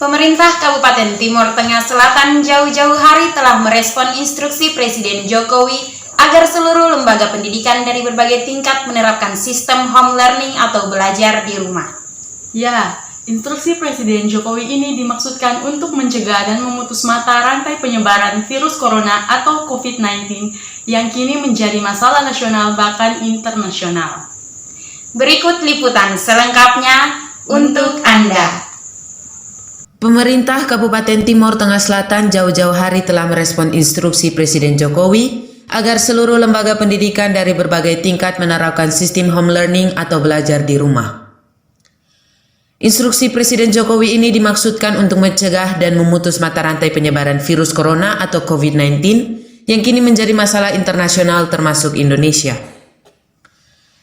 Pemerintah Kabupaten Timur Tengah Selatan jauh-jauh hari telah merespon instruksi Presiden Jokowi agar seluruh lembaga pendidikan dari berbagai tingkat menerapkan sistem home learning atau belajar di rumah. Ya, instruksi Presiden Jokowi ini dimaksudkan untuk mencegah dan memutus mata rantai penyebaran virus corona atau COVID-19 yang kini menjadi masalah nasional bahkan internasional. Berikut liputan selengkapnya untuk Anda. Pemerintah Kabupaten Timur Tengah Selatan jauh-jauh hari telah merespon instruksi Presiden Jokowi agar seluruh lembaga pendidikan dari berbagai tingkat menerapkan sistem home learning atau belajar di rumah. Instruksi Presiden Jokowi ini dimaksudkan untuk mencegah dan memutus mata rantai penyebaran virus corona atau COVID-19 yang kini menjadi masalah internasional termasuk Indonesia.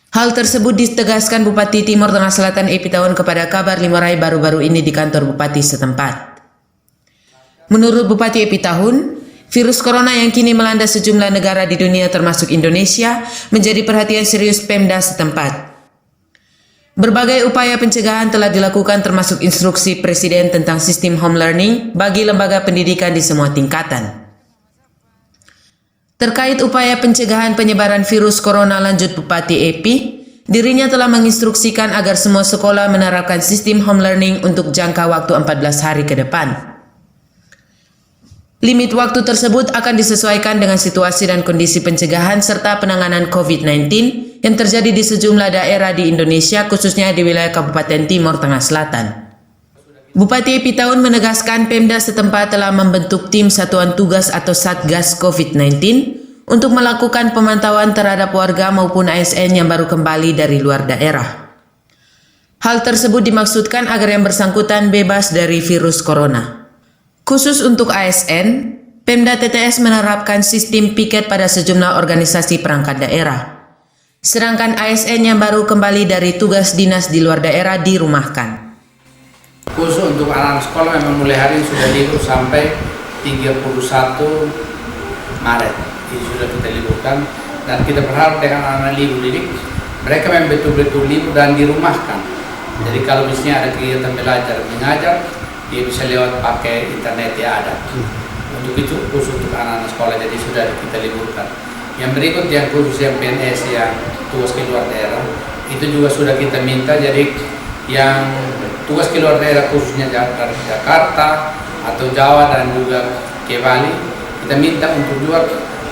Hal tersebut ditegaskan Bupati Timur Tengah Selatan Epi Tahun kepada Kabar Limarai baru-baru ini di kantor Bupati setempat. Menurut Bupati Epi Tahun, virus corona yang kini melanda sejumlah negara di dunia termasuk Indonesia menjadi perhatian serius Pemda setempat. Berbagai upaya pencegahan telah dilakukan termasuk instruksi Presiden tentang sistem home learning bagi lembaga pendidikan di semua tingkatan. Terkait upaya pencegahan penyebaran virus corona, lanjut Bupati Epi, dirinya telah menginstruksikan agar semua sekolah menerapkan sistem home learning untuk jangka waktu 14 hari ke depan. Limit waktu tersebut akan disesuaikan dengan situasi dan kondisi pencegahan serta penanganan COVID-19 yang terjadi di sejumlah daerah di Indonesia, khususnya di wilayah Kabupaten Timur Tengah Selatan. Bupati Epi Tahun menegaskan Pemda setempat telah membentuk tim satuan tugas atau Satgas COVID-19 untuk melakukan pemantauan terhadap warga maupun ASN yang baru kembali dari luar daerah. Hal tersebut dimaksudkan agar yang bersangkutan bebas dari virus corona. Khusus untuk ASN, Pemda TTS menerapkan sistem piket pada sejumlah organisasi perangkat daerah. Sedangkan ASN yang baru kembali dari tugas dinas di luar daerah dirumahkan. Khusus untuk anak-anak sekolah memang mulai hari ini sudah libur sampai 31 Maret. Ini sudah kita liburkan dan kita berharap dengan anak-anak libur ini mereka memang betul-betul libur dan dirumahkan. Jadi kalau misalnya ada kegiatan belajar mengajar, dia bisa lewat pakai internet yang ada. Untuk itu khusus untuk anak-anak sekolah, jadi sudah kita liburkan. Yang berikut yang khusus yang PNS yang tugas ke luar daerah, itu juga sudah kita minta. Jadi yang tugas ke luar daerah khususnya dari Jakarta atau Jawa dan juga ke Bali, kita minta untuk juga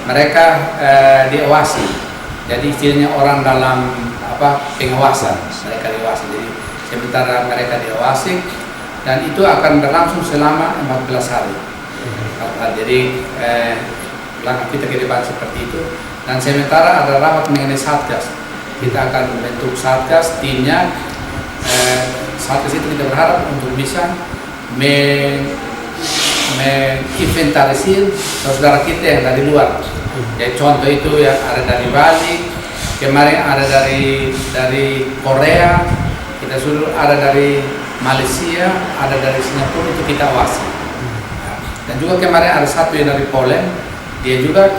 mereka diawasi. Jadi istilahnya orang dalam pengawasan, mereka diawasi. Jadi sementara mereka diawasi dan itu akan berlangsung selama 14 hari. Jadi langkah kita ke depan seperti itu. Dan sementara ada rapat mengenai Satgas. Kita akan membentuk Satgas, timnya. Satgas itu kita berharap untuk bisa menginventarisir saudara kita yang dari luar. Jadi contoh itu yang ada dari Bali, kemarin ada dari Korea, kita suruh ada dari Malaysia, ada dari Singapura, itu kita awasi. Dan juga kemarin ada satu yang dari Poland, dia juga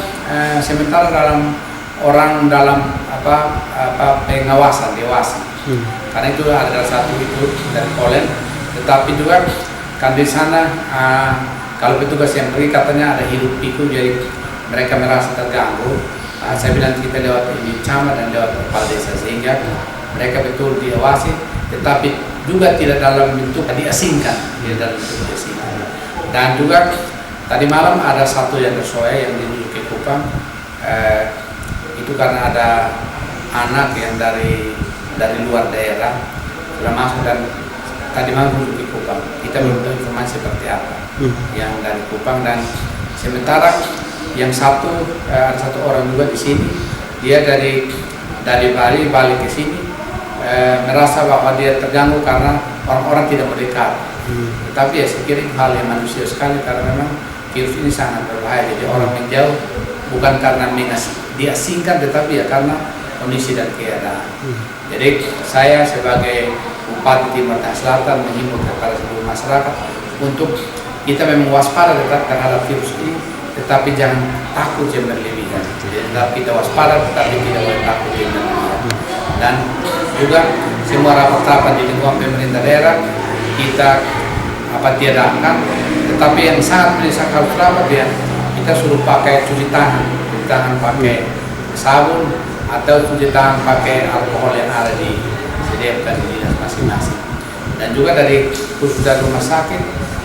sementara orang dalam pengawasan, diawasi. Karena itu ada satu itu dari Poland, tetapi juga kan di sana kalau petugas yang pergi katanya ada hidup pikul, jadi mereka merasa terganggu. Saya bilang kita lewat ini camat dan lewat kepala desa sehingga mereka betul diawasi, tetapi juga tidak dalam bentuk diasingkan, tidak dalam bentuk diasingkan. Dan juga tadi malam ada satu yang tersoal yang dirujuk ke Kupang, itu karena ada anak yang dari luar daerah sudah masuk dan tadi malam menuju ke Kupang. Kita belum tahu informasi seperti apa yang dari Kupang. Dan sementara yang ada satu orang juga di sini, dia dari Bali ke sini, merasa bahwa dia terganggu karena orang-orang tidak mendekat. Tetapi ya saya kira hal yang manusia sekali karena memang virus ini sangat berbahaya. Jadi orang menjauh bukan karena diasingkan, tetapi ya karena kondisi dan keadaan. Jadi saya sebagai Bupati Timur Tengah Selatan menghimbau kepada seluruh masyarakat untuk kita memang waspada terhadap virus ini, tetapi jangan takut yang berlebihan. Jadi kita waspada, tetapi tidak boleh takut yang berlebihan. Dan juga semua rapat-rapat di lingkungan pemerintah daerah kita tiadakan. Tetapi yang sangat mendesak harus selamat ya, kita suruh pakai cuci tangan pakai sabun atau cuci tangan pakai alkohol yang ada disediakan di dinas masing-masing. Dan juga dari khusus dari rumah sakit,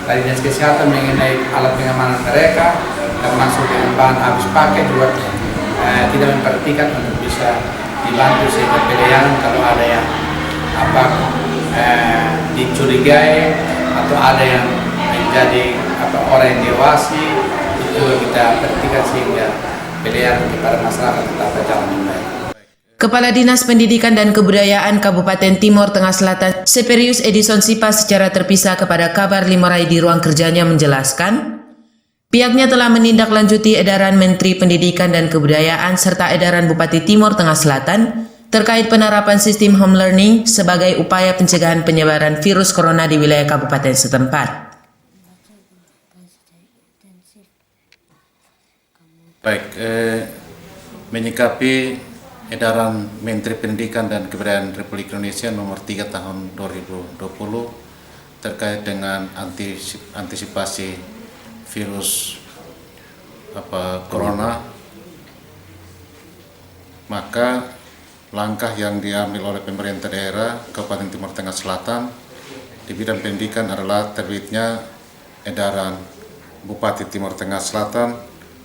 dari dinas kesehatan mengenai alat pengamanan mereka, termasuk dengan bahan habis pakai juga kita memperhatikan untuk bisa dibantu sehingga pelayanan kalau ada yang dicurigai atau ada yang menjadi orang yang dewasa, itu juga kita perhatikan sehingga pelayanan kepada masyarakat tetap berjalan dengan baik. Kepala Dinas Pendidikan dan Kebudayaan Kabupaten Timor Tengah Selatan, Seperius Edison Sipa secara terpisah kepada Kabar Limarai di ruang kerjanya menjelaskan, pihaknya telah menindaklanjuti edaran Menteri Pendidikan dan Kebudayaan serta edaran Bupati Timor Tengah Selatan terkait penerapan sistem home learning sebagai upaya pencegahan penyebaran virus corona di wilayah kabupaten setempat. Baik, menyikapi edaran Menteri Pendidikan dan Kebudayaan Republik Indonesia nomor 3 tahun 2020 terkait dengan antisipasi virus corona, maka langkah yang diambil oleh pemerintah daerah Kabupaten Timor Tengah Selatan di bidang pendidikan adalah terbitnya edaran Bupati Timor Tengah Selatan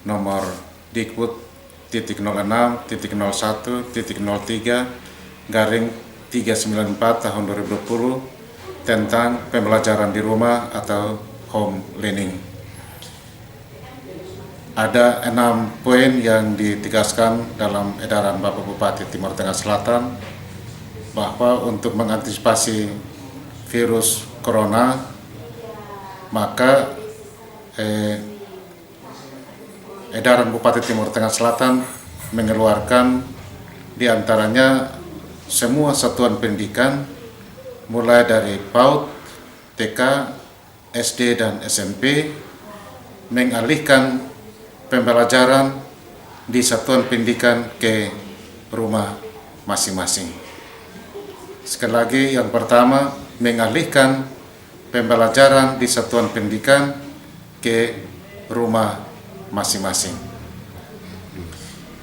nomor Dikbud .0.6.03/394 tahun 2020 tentang pembelajaran di rumah atau home learning. Ada 6 poin yang ditegaskan dalam edaran Bapak Bupati Timor Tengah Selatan bahwa untuk mengantisipasi virus corona maka edaran Bupati Timor Tengah Selatan mengeluarkan diantaranya semua satuan pendidikan mulai dari PAUD, TK, SD dan SMP mengalihkan pembelajaran di satuan pendidikan ke rumah masing-masing. Sekali lagi, yang pertama mengalihkan pembelajaran di satuan pendidikan ke rumah masing-masing.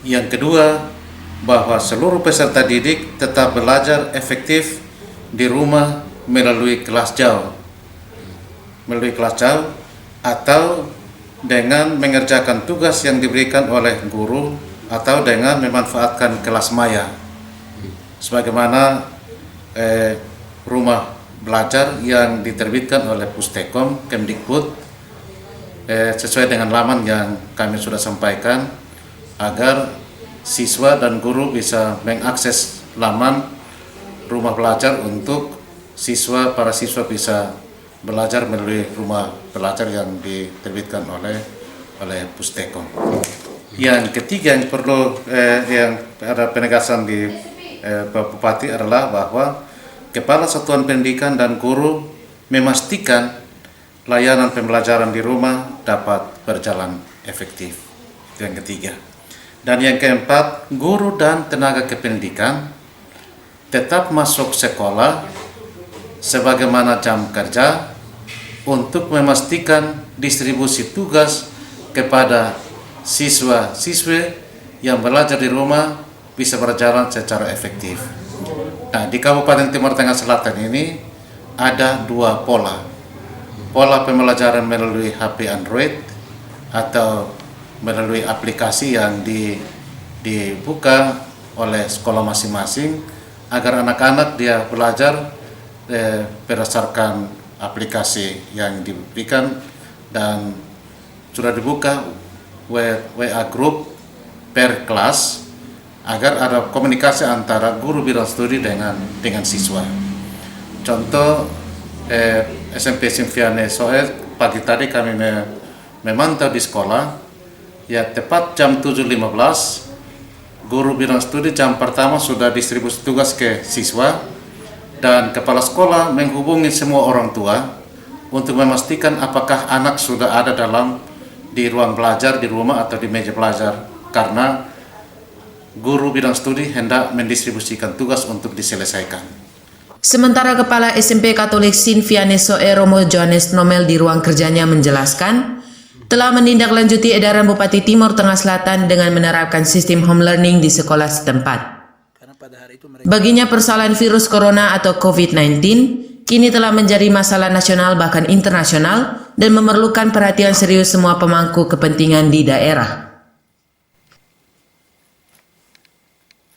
Yang kedua, bahwa seluruh peserta didik tetap belajar efektif di rumah melalui kelas jauh atau dengan mengerjakan tugas yang diberikan oleh guru atau dengan memanfaatkan kelas maya sebagaimana rumah belajar yang diterbitkan oleh Pustekom Kemdikbud sesuai dengan laman yang kami sudah sampaikan agar siswa dan guru bisa mengakses laman rumah belajar untuk para siswa bisa belajar melalui rumah belajar yang diterbitkan oleh Pustekom. Yang ketiga yang perlu yang ada penegasan di Bapak Bupati adalah bahwa Kepala Satuan Pendidikan dan guru memastikan layanan pembelajaran di rumah dapat berjalan efektif. Yang ketiga. Dan yang keempat, guru dan tenaga kependidikan tetap masuk sekolah sebagaimana jam kerja untuk memastikan distribusi tugas kepada siswa-siswi yang belajar di rumah bisa berjalan secara efektif. Nah, di Kabupaten Timor Tengah Selatan ini ada 2 pola. Pola pembelajaran melalui HP Android atau melalui aplikasi yang dibuka oleh sekolah masing-masing agar anak-anak dia belajar berdasarkan aplikasi yang diberikan, dan sudah dibuka WA group per kelas agar ada komunikasi antara guru bidang studi dengan siswa. Contoh SMP Simfiane Soe, pagi tadi kami memantau di sekolah, ya tepat jam 7.15 guru bidang studi jam pertama sudah distribusi tugas ke siswa, dan kepala sekolah menghubungi semua orang tua untuk memastikan apakah anak sudah ada di ruang belajar di rumah atau di meja belajar, karena guru bidang studi hendak mendistribusikan tugas untuk diselesaikan. Sementara Kepala SMP Katolik Sinviane Soe Romo Johannes Nomel di ruang kerjanya menjelaskan, telah menindaklanjuti edaran Bupati Timur Tengah Selatan dengan menerapkan sistem home learning di sekolah setempat. Baginya persoalan virus corona atau COVID-19 kini telah menjadi masalah nasional bahkan internasional dan memerlukan perhatian serius semua pemangku kepentingan di daerah.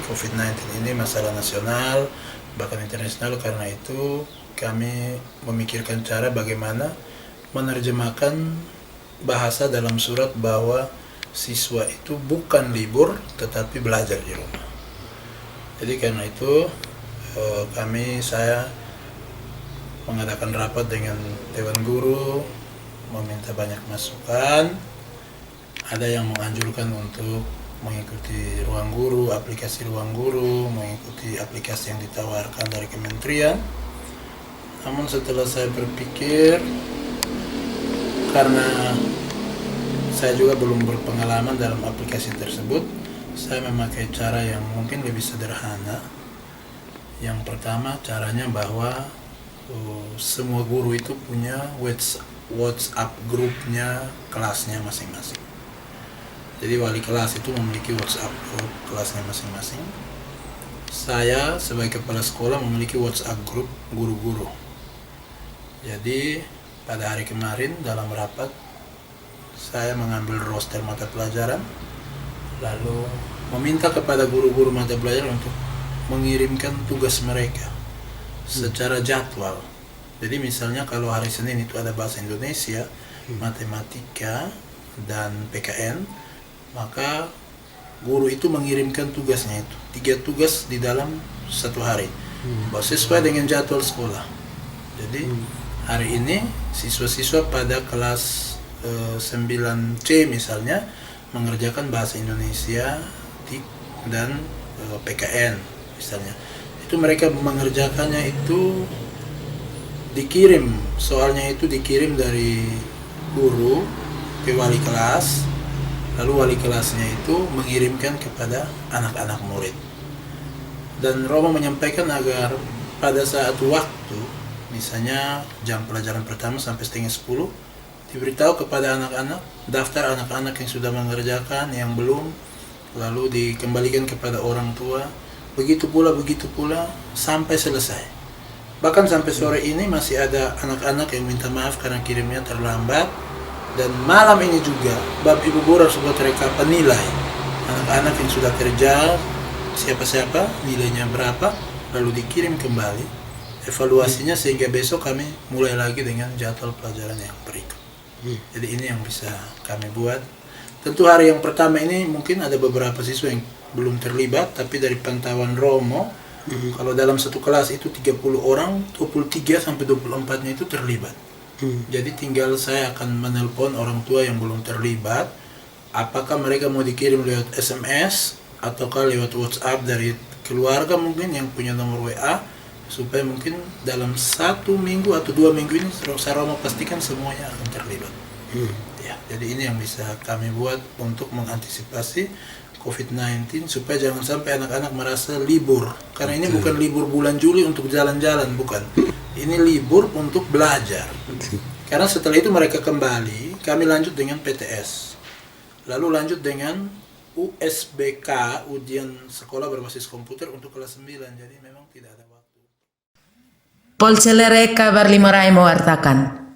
COVID-19 ini masalah nasional bahkan internasional, karena itu kami memikirkan cara bagaimana menerjemahkan bahasa dalam surat bahwa siswa itu bukan libur tetapi belajar di rumah. Jadi karena itu saya mengadakan rapat dengan Dewan Guru, meminta banyak masukan. Ada yang menganjurkan untuk mengikuti ruang guru, aplikasi ruang guru, mengikuti aplikasi yang ditawarkan dari kementerian. Namun setelah saya berpikir, karena saya juga belum berpengalaman dalam aplikasi tersebut, saya memakai cara yang mungkin lebih sederhana. Yang pertama, caranya bahwa semua guru itu punya WhatsApp grupnya kelasnya masing-masing. Jadi wali kelas itu memiliki WhatsApp grup kelasnya masing-masing. Saya sebagai kepala sekolah memiliki WhatsApp grup guru-guru. Jadi pada hari kemarin dalam rapat saya mengambil roster mata pelajaran, lalu meminta kepada guru-guru mata pelajaran untuk mengirimkan tugas mereka secara jadwal. Jadi misalnya kalau hari Senin itu ada bahasa Indonesia, matematika, dan PKN, maka guru itu mengirimkan tugasnya itu 3 tugas di dalam satu hari, sesuai dengan jadwal sekolah. Jadi hari ini siswa-siswa pada kelas 9C misalnya mengerjakan bahasa Indonesia dan PKN misalnya. Itu mereka mengerjakannya itu dikirim, soalnya itu dikirim dari guru ke wali kelas. Lalu wali kelasnya itu mengirimkan kepada anak-anak murid. Dan Romo menyampaikan agar pada saat waktu, misalnya jam pelajaran pertama sampai 9:30, diberitahu kepada anak-anak, daftar anak-anak yang sudah mengerjakan, yang belum, lalu dikembalikan kepada orang tua. Begitu pula sampai selesai. Bahkan sampai sore ini masih ada anak-anak yang minta maaf karena kirimnya terlambat. Dan malam ini juga Bapak Ibu Guru harus buat rekapan nilai anak-anak yang sudah kerja, siapa-siapa, nilainya berapa, lalu dikirim kembali evaluasinya, sehingga besok kami mulai lagi dengan jadwal pelajaran yang berikut. Jadi ini yang bisa kami buat. Tentu hari yang pertama ini mungkin ada beberapa siswa yang belum terlibat, tapi dari pantauan Romo, kalau dalam satu kelas itu 30 orang, 23 sampai 24-nya itu terlibat. Jadi tinggal saya akan menelpon orang tua yang belum terlibat, apakah mereka mau dikirim lewat SMS ataukah lewat WhatsApp dari keluarga mungkin yang punya nomor WA, supaya mungkin dalam 1 minggu atau 2 minggu ini saya mau pastikan semuanya akan terlibat. Ya, jadi ini yang bisa kami buat untuk mengantisipasi COVID-19 supaya jangan sampai anak-anak merasa libur, karena ini bukan libur bulan Juli untuk jalan-jalan, bukan. Ini libur untuk belajar. Karena setelah itu mereka kembali, kami lanjut dengan PTS. Lalu lanjut dengan USBK, ujian sekolah berbasis komputer untuk kelas 9. Jadi memang tidak ada waktu. Polcelere Kabar Limarai mewartakan.